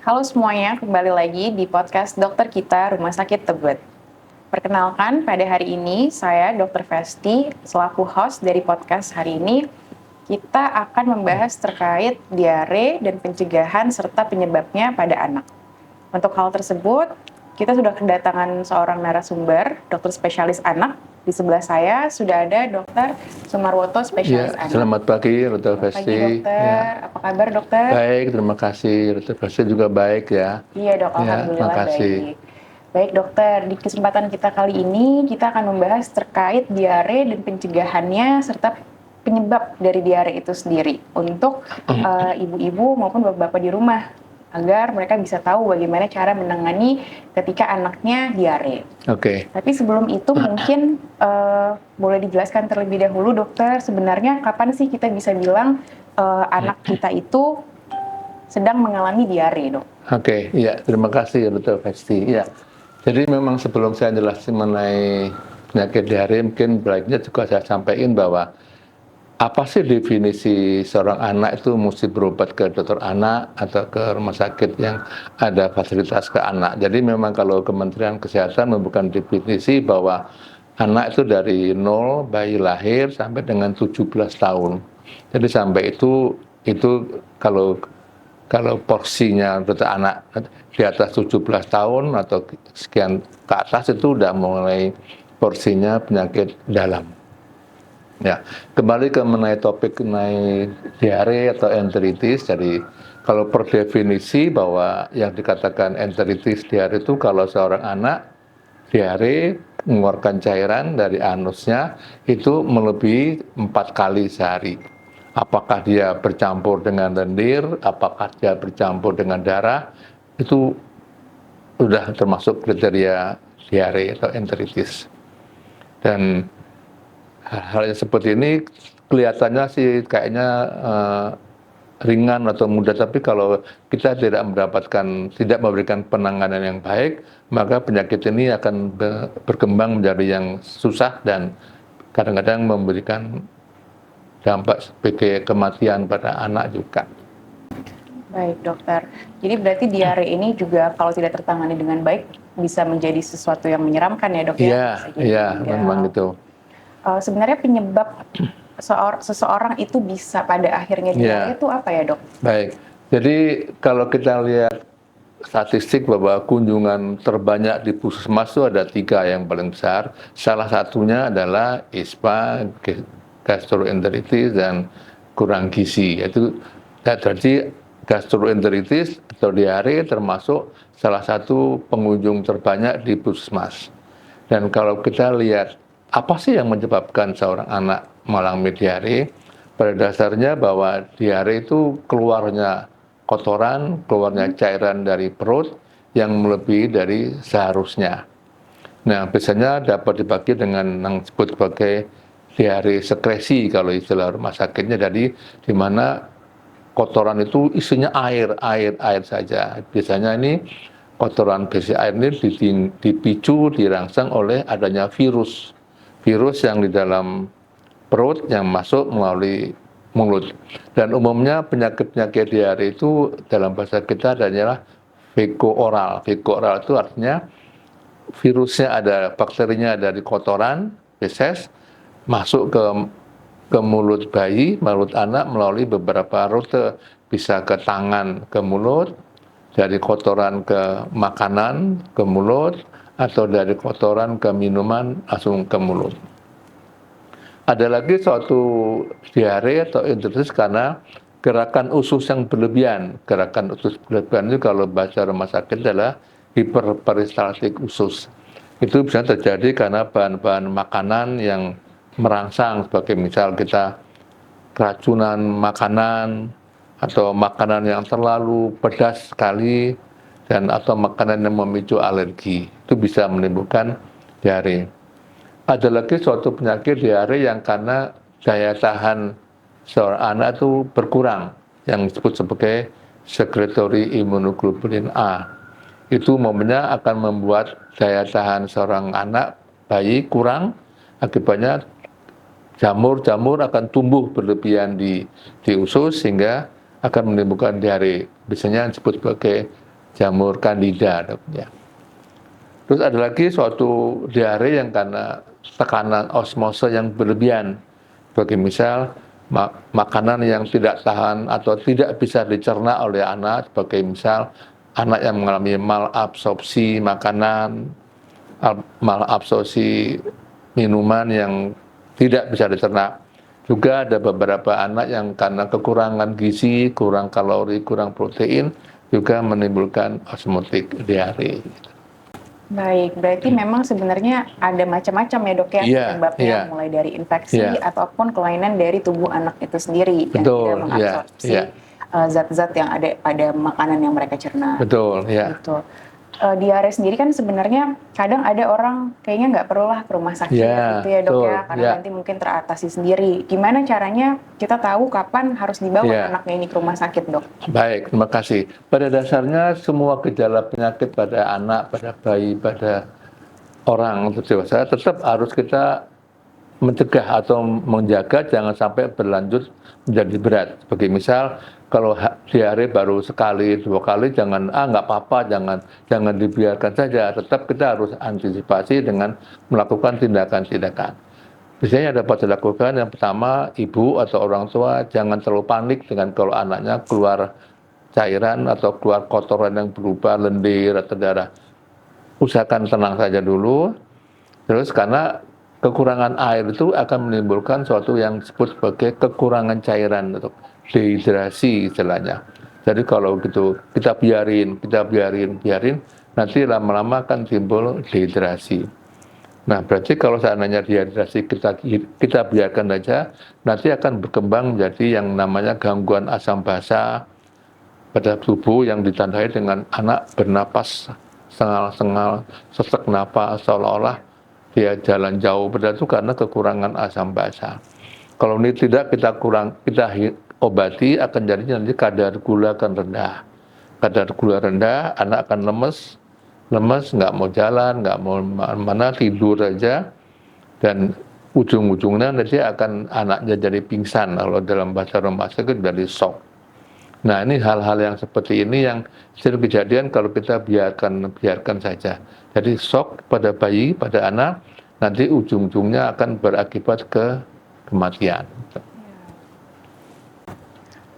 Halo semuanya, kembali lagi di podcast Dokter Kita Rumah Sakit Tebet. Perkenalkan, pada hari ini saya Dr. Vesti selaku host dari podcast hari ini. Kita akan membahas terkait diare dan pencegahan serta penyebabnya pada anak. Untuk hal tersebut, kita sudah kedatangan seorang narasumber, dokter spesialis anak. Di sebelah saya sudah ada Dr. Sumarwoto, spesialis anak. Selamat pagi, Dr. Vesti. Pagi, dokter. Apa kabar, dokter? Baik, terima kasih. Dr. Vesti juga baik ya. Iya, dok. Alhamdulillah makasih. baik. Baik, dokter. Di kesempatan kita kali ini, kita akan membahas terkait diare dan pencegahannya serta penyebab dari diare itu sendiri untuk ibu-ibu maupun bapak-bapak di rumah, agar mereka bisa tahu bagaimana cara menangani ketika anaknya diare. Oke. Tapi sebelum itu mungkin boleh dijelaskan terlebih dahulu, dokter, sebenarnya kapan sih kita bisa bilang anak kita itu sedang mengalami diare, dok? Oke, ya, terima kasih Dr. Vesti. Ya, jadi memang sebelum saya jelasin mengenai penyakit diare, mungkin baiknya juga saya sampaikan bahwa apa sih definisi seorang anak itu mesti berobat ke dokter anak atau ke rumah sakit yang ada fasilitas ke anak. Jadi memang kalau Kementerian Kesehatan memberikan definisi bahwa anak itu dari 0 bayi lahir sampai dengan 17 tahun. Jadi sampai itu kalau porsinya dokter anak di atas 17 tahun atau sekian ke atas itu udah mulai porsinya penyakit dalam. Ya, kembali ke mengenai topik mengenai diare atau enteritis. Jadi kalau per definisi bahwa yang dikatakan enteritis diare itu kalau seorang anak diare mengeluarkan cairan dari anusnya itu melebihi 4 kali sehari. Apakah dia bercampur dengan lendir, apakah dia bercampur dengan darah, itu sudah termasuk kriteria diare atau enteritis. Dan hal yang seperti ini kelihatannya sih kayaknya ringan atau mudah, tapi kalau kita tidak memberikan penanganan yang baik, maka penyakit ini akan berkembang menjadi yang susah dan kadang-kadang memberikan dampak sebagai kematian pada anak juga. Baik, dokter. Jadi berarti diare ini juga kalau tidak tertangani dengan baik bisa menjadi sesuatu yang menyeramkan ya, dok? Iya, memang gitu. Sebenarnya penyebab seseorang itu bisa pada akhirnya diare itu apa ya, dok? Baik, jadi kalau kita lihat statistik bahwa kunjungan terbanyak di puskesmas itu ada 3 yang paling besar. Salah satunya adalah ISPA, gastroenteritis, dan kurang gizi. Itu jadi gastroenteritis atau diare termasuk salah satu pengunjung terbanyak di puskesmas. Dan kalau kita lihat apa sih yang menyebabkan seorang anak mengalami diare? Pada dasarnya bahwa diare itu keluarnya kotoran, keluarnya cairan dari perut yang melebihi dari seharusnya. Nah, biasanya dapat dibagi dengan yang disebut sebagai diare sekresi kalau istilah rumah sakitnya, jadi di mana kotoran itu isinya air saja. Biasanya ini kotoran besi air ini dipicu, dirangsang oleh adanya virus yang di dalam perut yang masuk melalui mulut. Dan umumnya penyakit-penyakit diare itu dalam bahasa kita adalah feko oral. Feko oral itu artinya virusnya bakterinya ada di kotoran, feses, masuk ke mulut bayi, mulut anak melalui beberapa rute, bisa ke tangan ke mulut, dari kotoran ke makanan ke mulut, atau dari kotoran ke minuman langsung ke mulut. Ada lagi suatu diare atau enteritis karena gerakan usus yang berlebihan. Gerakan usus berlebihan itu kalau bahasa rumah sakit adalah hiperperistaltik usus. Itu bisa terjadi karena bahan-bahan makanan yang merangsang, sebagai misal kita keracunan makanan atau makanan yang terlalu pedas sekali dan atau makanan yang memicu alergi, itu bisa menimbulkan diare. Ada lagi suatu penyakit diare yang karena daya tahan seorang anak itu berkurang, yang disebut sebagai sekretory immunoglobulin A. Itu momennya akan membuat daya tahan seorang anak bayi kurang, akibatnya jamur akan tumbuh berlebihan di usus sehingga akan menimbulkan diare. Biasanya disebut sebagai jamur candida, Dok, ya. Terus ada lagi suatu diare yang karena tekanan osmose yang berlebihan. Bagi misal makanan yang tidak tahan atau tidak bisa dicerna oleh anak, sebagai misal anak yang mengalami malabsorpsi makanan, malabsorpsi minuman yang tidak bisa dicerna. Juga ada beberapa anak yang karena kekurangan gizi, kurang kalori, kurang protein, juga menimbulkan osmotic diare. Baik, berarti memang sebenarnya ada macam-macam ya dok ya penyebabnya, mulai dari infeksi ataupun kelainan dari tubuh anak itu sendiri yang tidak mengabsorpsi zat-zat yang ada pada makanan yang mereka cerna. Betul, ya. Gitu. Diare sendiri kan sebenarnya kadang ada orang kayaknya nggak perlulah ke rumah sakit gitu ya dok ya, karena nanti mungkin teratasi sendiri. Gimana caranya kita tahu kapan harus dibawa anaknya ini ke rumah sakit, dok? Baik, terima kasih. Pada dasarnya semua gejala penyakit pada anak, pada bayi, pada orang dewasa tetap harus kita mencegah atau menjaga jangan sampai berlanjut menjadi berat. Seperti misal kalau diare baru sekali, 2 kali, jangan nggak apa-apa, jangan dibiarkan saja. Tetap kita harus antisipasi dengan melakukan tindakan-tindakan. Biasanya dapat dilakukan yang pertama, ibu atau orang tua jangan terlalu panik dengan kalau anaknya keluar cairan atau keluar kotoran yang berupa lendir atau darah. Usahakan tenang saja dulu. Terus karena kekurangan air itu akan menimbulkan suatu yang disebut sebagai kekurangan cairan atau dehidrasi istilahnya. Jadi kalau gitu kita biarin, nanti lama-lama akan timbul dehidrasi. Nah, berarti kalau seandainya dehidrasi kita biarkan saja, nanti akan berkembang menjadi yang namanya gangguan asam basa pada tubuh yang ditandai dengan anak bernapas sengal-sengal, sesak napas, seolah-olah dia jalan jauh, padahal itu karena kekurangan asam basa. Kalau ini tidak kita obati, akan jadi nanti kadar gula akan rendah. Kadar gula rendah, anak akan lemes, nggak mau jalan, nggak mau mana, tidur aja, dan ujung-ujungnya nanti akan anaknya jadi pingsan, kalau dalam bahasa rumah sakit dari shock. Nah, ini hal-hal yang seperti ini yang sering kejadian kalau kita biarkan saja. Jadi shock pada bayi, pada anak, nanti ujung-ujungnya akan berakibat ke kematian.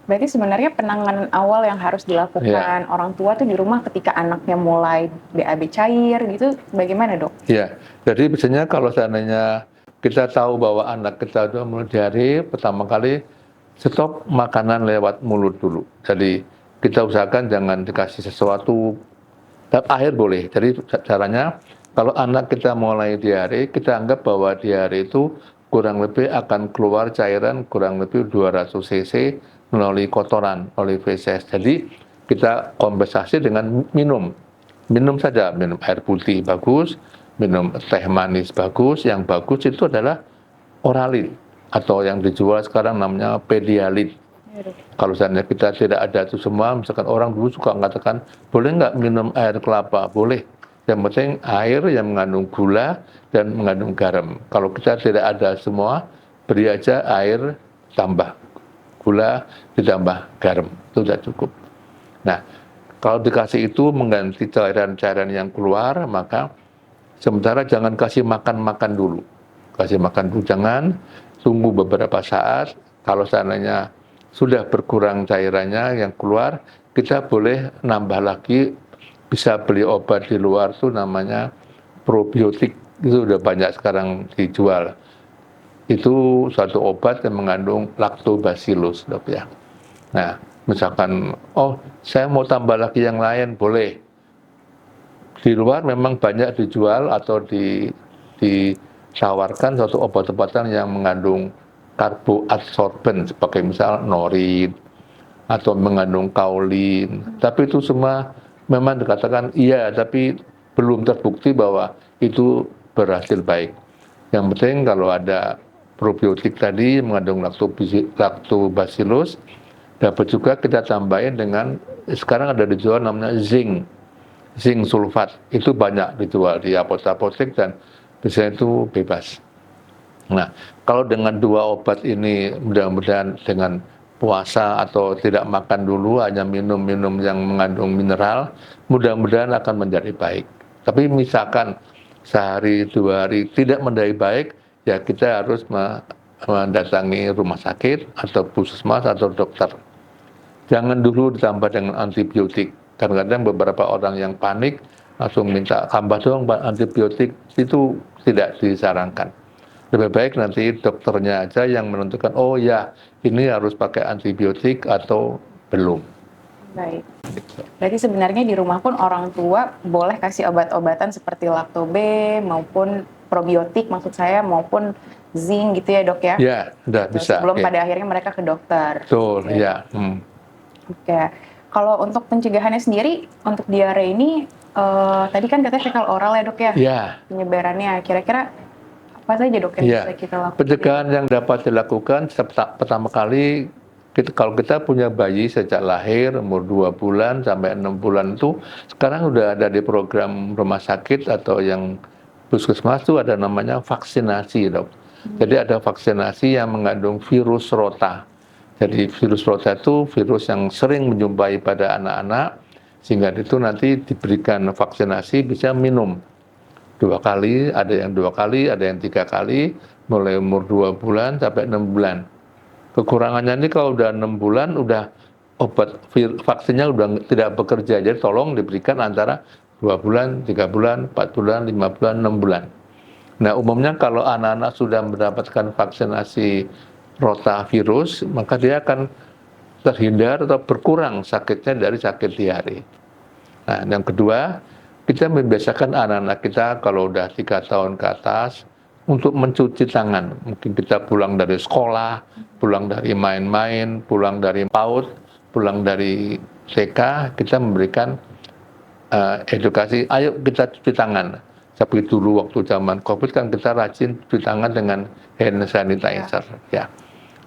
Berarti sebenarnya penanganan awal yang harus dilakukan orang tua tuh di rumah ketika anaknya mulai BAB cair gitu, bagaimana dok? Ya, jadi biasanya kalau seandainya kita tahu bahwa anak kita sudah mulai diare, pertama kali stop makanan lewat mulut dulu. Jadi kita usahakan jangan dikasih sesuatu, air boleh. Jadi caranya kalau anak kita mulai diare, kita anggap bahwa diare itu kurang lebih akan keluar cairan kurang lebih 200 cc melalui kotoran, melalui feses. Jadi kita kompensasi dengan minum saja, minum air putih bagus, minum teh manis bagus. Yang bagus itu adalah Oralin atau yang dijual sekarang namanya Pedialit. Kalau seandainya kita tidak ada itu semua, misalkan orang dulu suka mengatakan, boleh nggak minum air kelapa? Boleh. Yang penting air yang mengandung gula dan mengandung garam. Kalau kita tidak ada semua, beri aja air tambah gula ditambah garam, itu sudah cukup. Nah, kalau dikasih itu mengganti cairan-cairan yang keluar, maka sementara jangan kasih makan dulu. Kasih makan dulu, jangan, tunggu beberapa saat. Kalau seandainya sudah berkurang cairannya yang keluar, kita boleh nambah lagi, bisa beli obat di luar tuh namanya probiotik, itu udah banyak sekarang dijual. Itu suatu obat yang mengandung lactobacillus, dok ya. Nah, misalkan, oh saya mau tambah lagi yang lain, boleh. Di luar memang banyak dijual atau ditawarkan suatu obat-obatan yang mengandung karboadsorben sebagai misal norin atau mengandung kaolin. Tapi itu semua memang dikatakan iya, tapi belum terbukti bahwa itu berhasil baik. Yang penting kalau ada probiotik tadi mengandung lactobacillus, dapat juga kita tambahin dengan sekarang ada dijual namanya zinc sulfat. Itu banyak dijual di apotek dan biasanya itu bebas. Nah, kalau dengan 2 obat ini mudah-mudahan dengan puasa atau tidak makan dulu, hanya minum-minum yang mengandung mineral, mudah-mudahan akan menjadi baik. Tapi misalkan sehari, 2 hari tidak menjadi baik, ya kita harus mendatangi rumah sakit atau puskesmas atau dokter. Jangan dulu ditambah dengan antibiotik. Kadang-kadang beberapa orang yang panik langsung minta tambah dong antibiotik, itu tidak disarankan. Lebih baik nanti dokternya aja yang menentukan, oh ya ini harus pakai antibiotik atau belum. Baik. Berarti sebenarnya di rumah pun orang tua boleh kasih obat-obatan seperti Lactobay maupun probiotik maksud saya maupun zinc gitu ya dok ya? Ya, udah Gitu, bisa. sebelum Oke. pada akhirnya mereka ke dokter. Betul, Gitu ya. Oke. Kalau untuk pencegahannya sendiri untuk diare ini tadi kan katanya fekal oral ya dok ya? Ya, Penyebarannya kira-kira apa saja dok yang ya. bisa kita lakukan? Pencegahan yang dapat dilakukan pertama kali kalau kita punya bayi sejak lahir umur 2 bulan sampai 6 bulan itu sekarang udah ada di program rumah sakit atau yang puskesmas itu ada namanya vaksinasi dok. Jadi ada vaksinasi yang mengandung virus rota. Jadi virus rota itu virus yang sering menjumpai pada anak-anak sehingga itu nanti diberikan vaksinasi bisa minum 2 kali, ada yang 2 kali, ada yang 3 kali, mulai umur 2 bulan sampai 6 bulan. Kekurangannya ini kalau udah 6 bulan, udah obat vaksinnya udah tidak bekerja, jadi tolong diberikan antara 2 bulan, 3 bulan, 4 bulan, 5 bulan, 6 bulan. Nah umumnya kalau anak-anak sudah mendapatkan vaksinasi rotavirus, maka dia akan terhindar atau berkurang sakitnya dari sakit diare. Nah yang kedua, kita membiasakan anak-anak kita kalau udah 3 tahun ke atas untuk mencuci tangan. Mungkin kita pulang dari sekolah, pulang dari main-main, pulang dari PAUD, pulang dari TK, kita memberikan edukasi, ayo kita cuci tangan. Seperti dulu waktu zaman COVID kan kita rajin cuci tangan dengan hand sanitizer. Ya.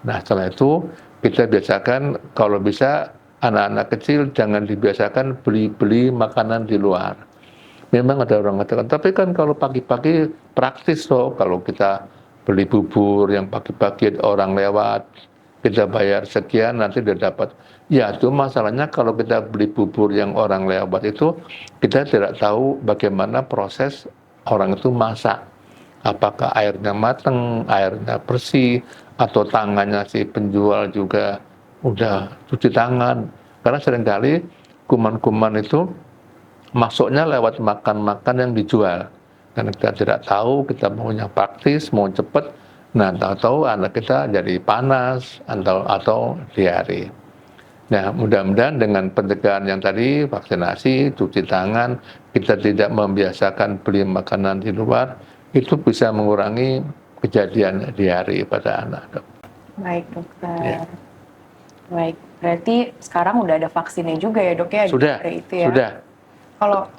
Nah setelah itu kita biasakan kalau bisa anak-anak kecil jangan dibiasakan beli-beli makanan di luar. Memang ada orang mengatakan, tapi kan kalau pagi-pagi praktis loh, kalau kita beli bubur yang pagi-pagi orang lewat, kita bayar sekian, nanti dia dapat. Ya, itu masalahnya kalau kita beli bubur yang orang lewat itu, kita tidak tahu bagaimana proses orang itu masak. Apakah airnya matang, airnya bersih, atau tangannya si penjual juga udah cuci tangan. Karena seringkali kuman-kuman itu masuknya lewat makan-makan yang dijual. Karena kita tidak tahu, kita maunya praktis, mau cepat, nah tahu-tahu anak kita jadi panas atau diare. Nah mudah-mudahan dengan pencegahan yang tadi, vaksinasi, cuci tangan, kita tidak membiasakan beli makanan di luar, itu bisa mengurangi kejadian diare pada anak. Baik dokter. Ya. Baik, berarti sekarang udah ada vaksinnya juga ya dok ya? Sudah, Itu ya? sudah. Kalau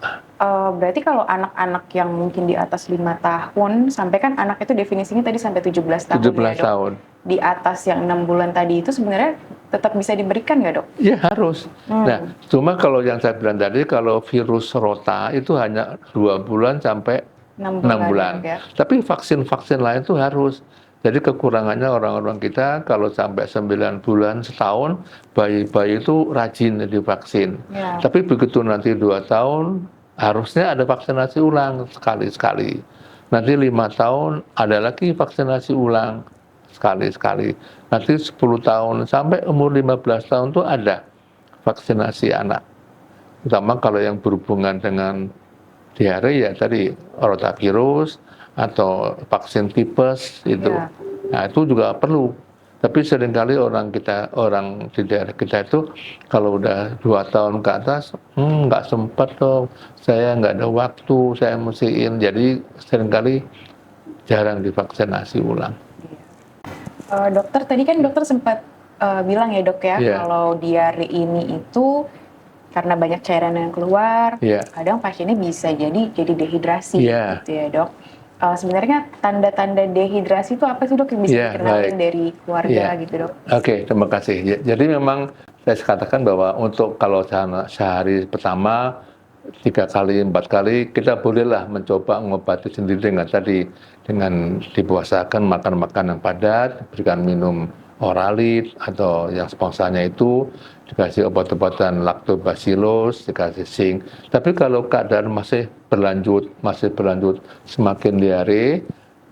berarti kalau anak-anak yang mungkin di atas 5 tahun, sampai kan anak itu definisinya tadi sampai 17 tahun 17 ya dok? tahun. Di atas yang 6 bulan tadi itu sebenarnya tetap bisa diberikan nggak dok? Ya harus. Nah, cuma kalau yang saya bilang tadi, kalau virus rota itu hanya 2 bulan sampai 6 bulan. Ya, Tapi vaksin-vaksin lain itu harus. Jadi kekurangannya orang-orang kita kalau sampai 9 bulan, setahun, bayi-bayi itu rajin divaksin. Ya. Tapi begitu nanti 2 tahun, harusnya ada vaksinasi ulang sekali-sekali. Nanti 5 tahun, ada lagi vaksinasi ulang sekali-sekali. Nanti 10 tahun, sampai umur 15 tahun itu ada vaksinasi anak. Terutama kalau yang berhubungan dengan diare ya tadi, rotavirus, atau vaksin tipes itu. Ya. Nah itu juga perlu. Tapi seringkali orang di daerah kita itu kalau udah 2 tahun ke atas, nggak sempat dong, saya nggak ada waktu, saya mestihin. Jadi seringkali jarang divaksinasi ulang. Dokter, tadi kan dokter sempat bilang ya dok ya, Yeah. kalau diare ini itu karena banyak cairan yang keluar, Yeah. kadang pasiennya bisa jadi dehidrasi Yeah. gitu ya dok. Sebenarnya tanda-tanda dehidrasi itu apa sih dok yang bisa Yeah, dikenalin baik. dari keluarga Yeah. gitu dok? Oke, terima kasih. Jadi memang saya katakan bahwa untuk kalau sehari pertama 3 kali, 4 kali, kita bolehlah mencoba mengobati sendiri dengan tadi, dengan dipuasakan makan-makan yang padat, berikan minum Oralit, atau yang sponsornya itu dikasih obat-obatan lactobacillus, dikasih zinc. Tapi kalau keadaan masih berlanjut semakin diare,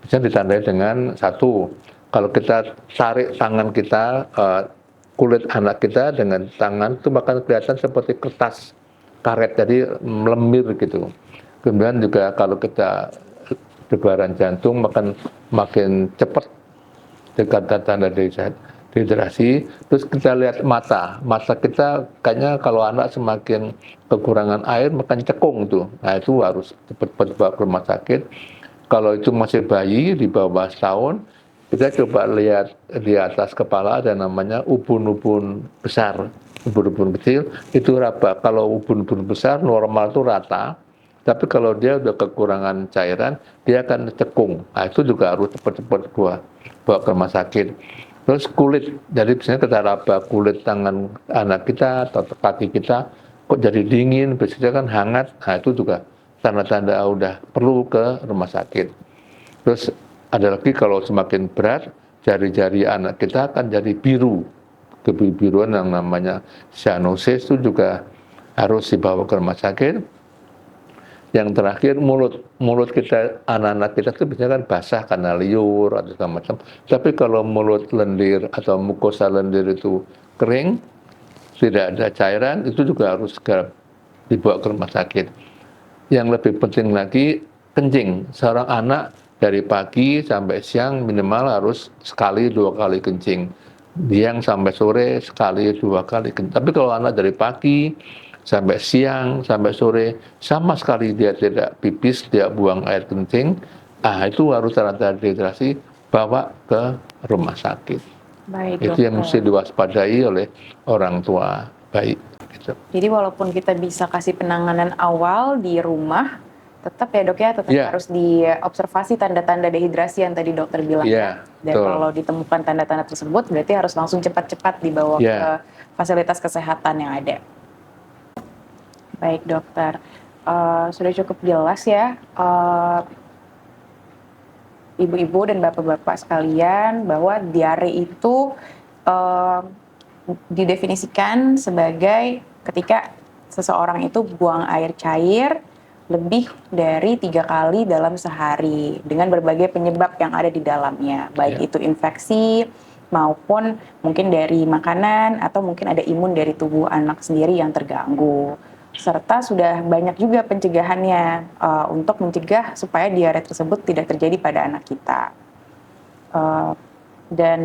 bisa ditandai dengan satu, kalau kita tarik tangan kita, kulit anak kita dengan tangan itu bahkan kelihatan seperti kertas karet, jadi melemir gitu. Kemudian juga kalau kita debaran jantung makin cepat tanda dehidrasi. Terus kita lihat mata kita kayaknya kalau anak semakin kekurangan air makan cekung tuh. Nah itu harus cepat bawa ke rumah sakit. Kalau itu masih bayi di bawah setahun, kita coba lihat di atas kepala ada namanya ubun-ubun besar, ubun-ubun kecil itu raba. Kalau ubun-ubun besar normal itu rata, tapi kalau dia udah kekurangan cairan, dia akan cekung. Nah itu juga harus cepat-cepat bawa ke rumah sakit. Terus kulit, jadi biasanya kita raba kulit tangan anak kita atau kaki kita, kok jadi dingin, biasanya kan hangat. Nah itu juga tanda-tanda udah perlu ke rumah sakit. Terus ada lagi kalau semakin berat, jari-jari anak kita akan jadi biru, kebiruan yang namanya cyanosis itu juga harus dibawa ke rumah sakit. Yang terakhir mulut kita, anak-anak kita itu biasanya kan basah karena liur atau segala macam. Tapi kalau mulut lendir atau mukosa lendir itu kering, tidak ada cairan, itu juga harus segera dibawa ke rumah sakit. Yang lebih penting lagi, kencing. Seorang anak dari pagi sampai siang minimal harus sekali 2 kali kencing. Siang sampai sore sekali 2 kali kencing. Tapi kalau anak dari pagi sampai siang sampai sore sama sekali dia tidak pipis, dia buang air kencing, itu harus tanda-tanda dehidrasi, bawa ke rumah sakit. Baik, itu yang mesti diwaspadai oleh orang tua bayi. Gitu. Jadi walaupun kita bisa kasih penanganan awal di rumah, tetap ya dok ya, tetap harus diobservasi tanda-tanda dehidrasi yang tadi dokter bilang ya. Dan kalau ditemukan tanda-tanda tersebut, berarti harus langsung cepat-cepat dibawa ke fasilitas kesehatan yang ada. Baik dokter, sudah cukup jelas ya ibu-ibu dan bapak-bapak sekalian bahwa diare itu didefinisikan sebagai ketika seseorang itu buang air cair lebih dari 3 kali dalam sehari dengan berbagai penyebab yang ada di dalamnya, baik itu infeksi maupun mungkin dari makanan atau mungkin ada imun dari tubuh anak sendiri yang terganggu. Serta sudah banyak juga pencegahannya untuk mencegah supaya diare tersebut tidak terjadi pada anak kita. Dan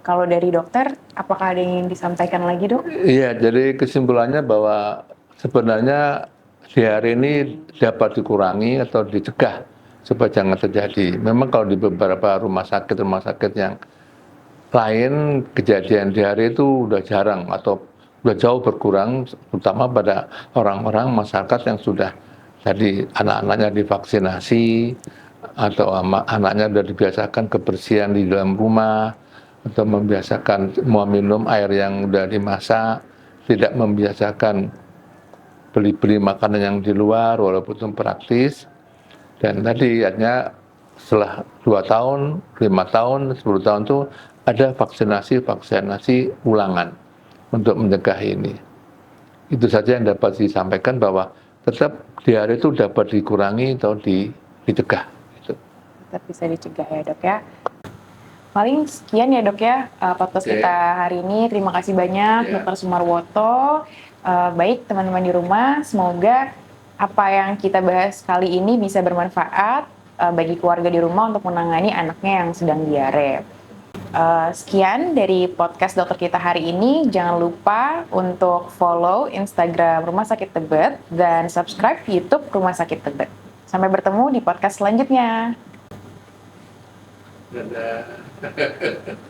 kalau dari dokter, apakah ada yang ingin disampaikan lagi dok? Iya, jadi kesimpulannya bahwa sebenarnya diare ini dapat dikurangi atau dicegah supaya jangan terjadi. Memang kalau di beberapa rumah sakit yang lain kejadian diare itu udah jarang atau udah jauh berkurang, terutama pada orang-orang masyarakat yang sudah tadi anak-anaknya divaksinasi atau anaknya sudah dibiasakan kebersihan di dalam rumah atau membiasakan mau minum air yang sudah dimasak, tidak membiasakan beli-beli makanan yang di luar walaupun itu praktis. Dan tadi artinya setelah 2 tahun, 5 tahun, 10 tahun itu ada vaksinasi ulangan untuk mencegah ini. Itu saja yang dapat disampaikan, bahwa tetap diare itu dapat dikurangi atau dicegah. Gitu. Tetap bisa dicegah ya dok ya. Paling sekian ya dok ya podcast kita hari ini. Terima kasih banyak Dr. Sumarwoto. Baik teman-teman di rumah, semoga apa yang kita bahas kali ini bisa bermanfaat bagi keluarga di rumah untuk menangani anaknya yang sedang diare. Sekian dari podcast dokter kita hari ini. Jangan lupa untuk follow Instagram Rumah Sakit Tebet dan subscribe YouTube Rumah Sakit Tebet. Sampai bertemu di podcast selanjutnya. Dadah.